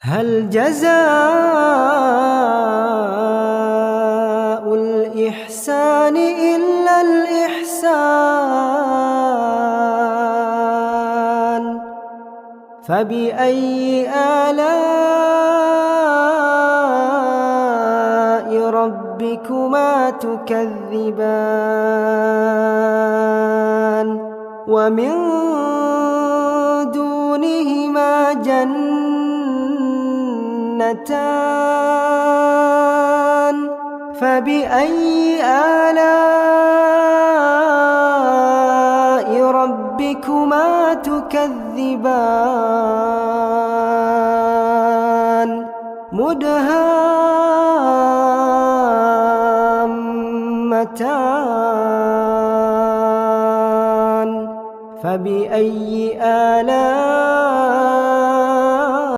هل جزاء الإحسان إلا الإحسان؟ فبأي آلاء ربكما تكذبان؟ ومن دونهما جنتان، فبأي آلاء ربكما تكذبان؟ مدهامتان، فبأي آلاء